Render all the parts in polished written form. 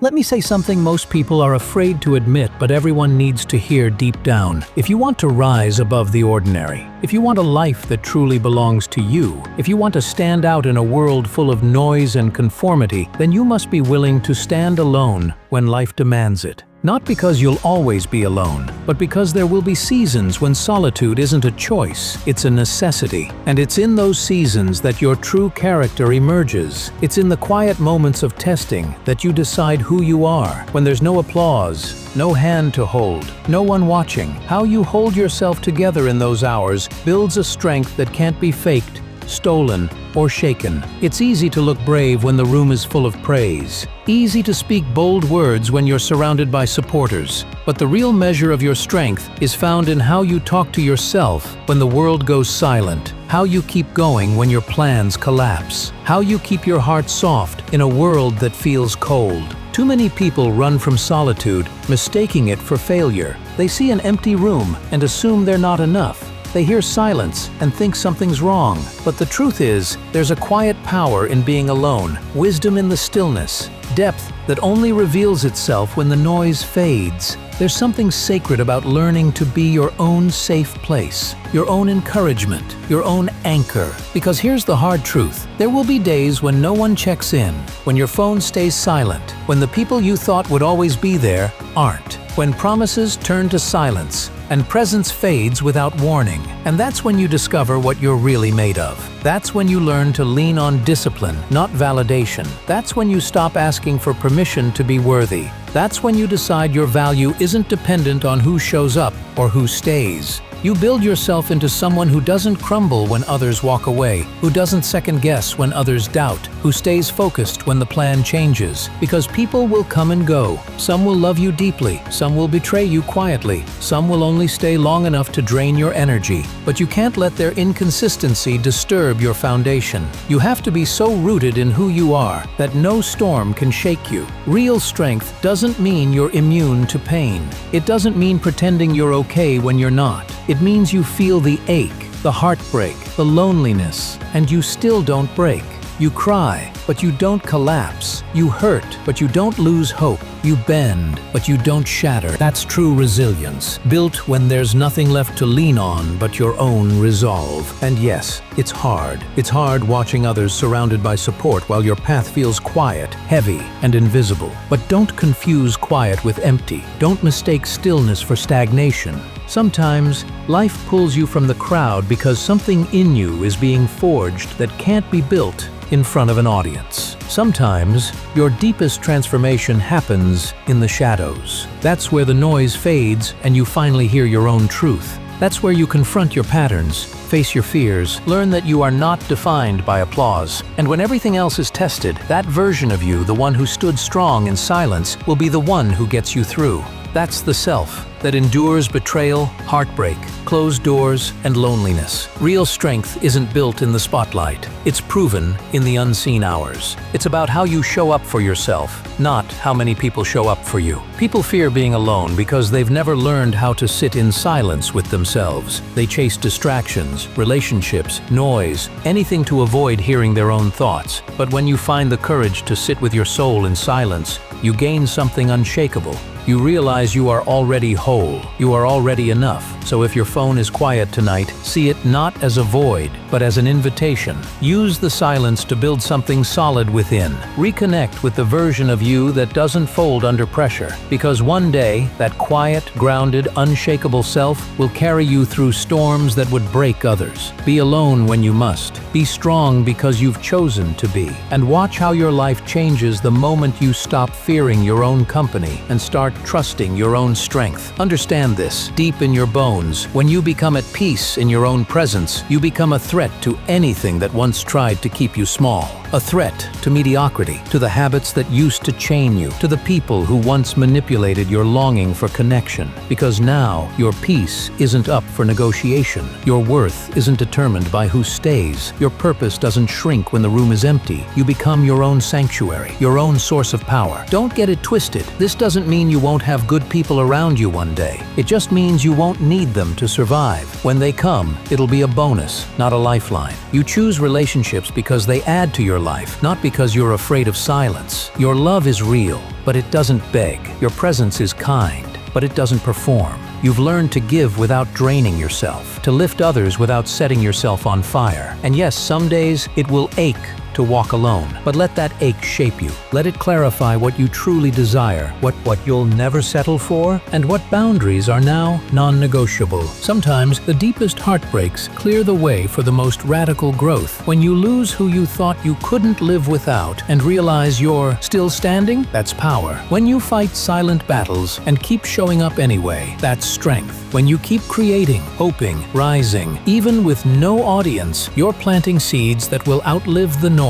Let me say something most people are afraid to admit, but everyone needs to hear deep down. If you want to rise above the ordinary, if you want a life that truly belongs to you, if you want to stand out in a world full of noise and conformity, then you must be willing to stand alone when life demands it. Not because you'll always be alone, but because there will be seasons when solitude isn't a choice, it's a necessity. And it's in those seasons that your true character emerges. It's in the quiet moments of testing that you decide who you are. When there's no applause, no hand to hold, no one watching, how you hold yourself together in those hours builds a strength that can't be faked, stolen, or shaken. It's easy to look brave when the room is full of praise. Easy to speak bold words when you're surrounded by supporters. But the real measure of your strength is found in how you talk to yourself when the world goes silent, how you keep going when your plans collapse, how you keep your heart soft in a world that feels cold. Too many people run from solitude, mistaking it for failure. They see an empty room and assume they're not enough. They hear silence and think something's wrong. But the truth is, there's a quiet power in being alone, wisdom in the stillness, depth that only reveals itself when the noise fades. There's something sacred about learning to be your own safe place, your own encouragement, your own anchor. Because here's the hard truth. There will be days when no one checks in, when your phone stays silent, when the people you thought would always be there aren't, when promises turn to silence, and presence fades without warning. And that's when you discover what you're really made of. That's when you learn to lean on discipline, not validation. That's when you stop asking for permission to be worthy. That's when you decide your value isn't dependent on who shows up or who stays. You build yourself into someone who doesn't crumble when others walk away, who doesn't second guess when others doubt, who stays focused when the plan changes. Because people will come and go. Some will love you deeply, some will betray you quietly, some will only stay long enough to drain your energy. But you can't let their inconsistency disturb your foundation. You have to be so rooted in who you are that no storm can shake you. Real strength doesn't mean you're immune to pain. It doesn't mean pretending you're okay when you're not. It means you feel the ache, the heartbreak, the loneliness, and you still don't break. You cry, but you don't collapse. You hurt, but you don't lose hope. You bend, but you don't shatter. That's true resilience, built when there's nothing left to lean on but your own resolve. And yes, it's hard. It's hard watching others surrounded by support while your path feels quiet, heavy, and invisible. But don't confuse quiet with empty. Don't mistake stillness for stagnation. Sometimes, life pulls you from the crowd because something in you is being forged that can't be built in front of an audience. Sometimes, your deepest transformation happens in the shadows. That's where the noise fades and you finally hear your own truth. That's where you confront your patterns, face your fears, learn that you are not defined by applause. And when everything else is tested, that version of you, the one who stood strong in silence, will be the one who gets you through. That's the self that endures betrayal, heartbreak, closed doors, and loneliness. Real strength isn't built in the spotlight. It's proven in the unseen hours. It's about how you show up for yourself, not how many people show up for you. People fear being alone because they've never learned how to sit in silence with themselves. They chase distractions, relationships, noise, anything to avoid hearing their own thoughts. But when you find the courage to sit with your soul in silence, you gain something unshakable. You realize you are already whole. You are already enough. So if your phone is quiet tonight, see it not as a void, but as an invitation. Use the silence to build something solid within. Reconnect with the version of you that doesn't fold under pressure. Because one day, that quiet, grounded, unshakable self will carry you through storms that would break others. Be alone when you must. Be strong because you've chosen to be. And watch how your life changes the moment you stop fearing your own company and start trusting your own strength. Understand this deep in your bones. When you become at peace in your own presence, you become a threat to anything that once tried to keep you small. A threat to mediocrity, to the habits that used to chain you, to the people who once manipulated your longing for connection. Because now, your peace isn't up for negotiation. Your worth isn't determined by who stays. Your purpose doesn't shrink when the room is empty. You become your own sanctuary, your own source of power. Don't get it twisted. This doesn't mean you won't have good people around you one day. It just means you won't need them to survive. When they come, it'll be a bonus, not a lifeline. You choose relationships because they add to your your life, not because you're afraid of silence. Your love is real, but it doesn't beg. Your presence is kind, but it doesn't perform. You've learned to give without draining yourself, to lift others without setting yourself on fire. And yes, some days it will ache to walk alone, but let that ache shape you. Let it clarify what you truly desire, what you'll never settle for, and what boundaries are now non-negotiable. Sometimes the deepest heartbreaks clear the way for the most radical growth. When you lose who you thought you couldn't live without and realize you're still standing, that's power. When you fight silent battles and keep showing up anyway, that's strength. When you keep creating, hoping, rising, even with no audience, you're planting seeds that will outlive the noise.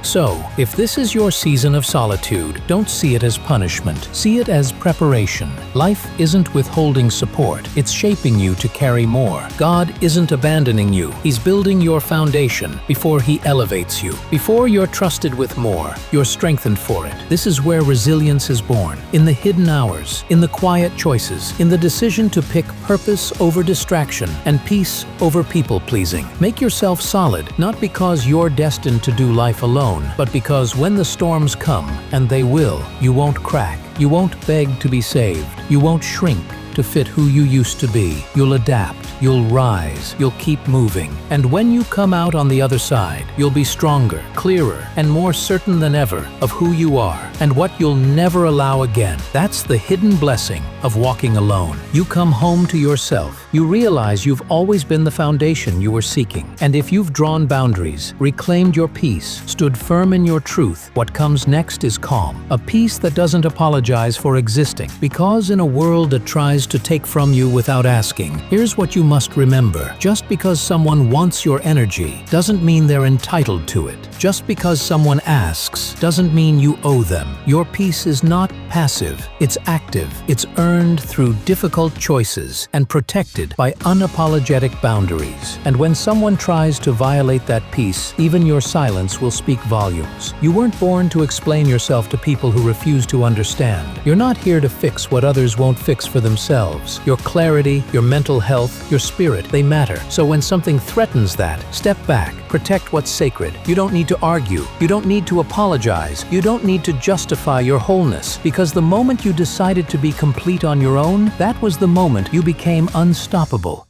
So, if this is your season of solitude, don't see it as punishment. See it as preparation. Life isn't withholding support. It's shaping you to carry more. God isn't abandoning you. He's building your foundation before He elevates you. Before you're trusted with more, you're strengthened for it. This is where resilience is born. In the hidden hours, in the quiet choices, in the decision to pick purpose over distraction and peace over people-pleasing. Make yourself solid, not because you're destined to do life alone, but because when the storms come, and they will, you won't crack. You won't beg to be saved. You won't shrink to fit who you used to be. You'll adapt. You'll rise. You'll keep moving. And when you come out on the other side, you'll be stronger, clearer, and more certain than ever of who you are and what you'll never allow again. That's the hidden blessing of walking alone. You come home to yourself. You realize you've always been the foundation you were seeking. And if you've drawn boundaries, reclaimed your peace, stood firm in your truth, what comes next is calm. A peace that doesn't apologize for existing. Because in a world that tries to take from you without asking, here's what you must remember. Just because someone wants your energy doesn't mean they're entitled to it. Just because someone asks doesn't mean you owe them. Your peace is not passive, it's active. It's earned through difficult choices and protected by unapologetic boundaries. And when someone tries to violate that peace, even your silence will speak volumes. You weren't born to explain yourself to people who refuse to understand. You're not here to fix what others won't fix for themselves. Your clarity, your mental health, your spirit, they matter. So when something threatens that, step back, protect what's sacred. You don't need to argue. You don't need to apologize. You don't need to justify your wholeness. Because the moment you decided to be complete on your own, that was the moment you became unstoppable.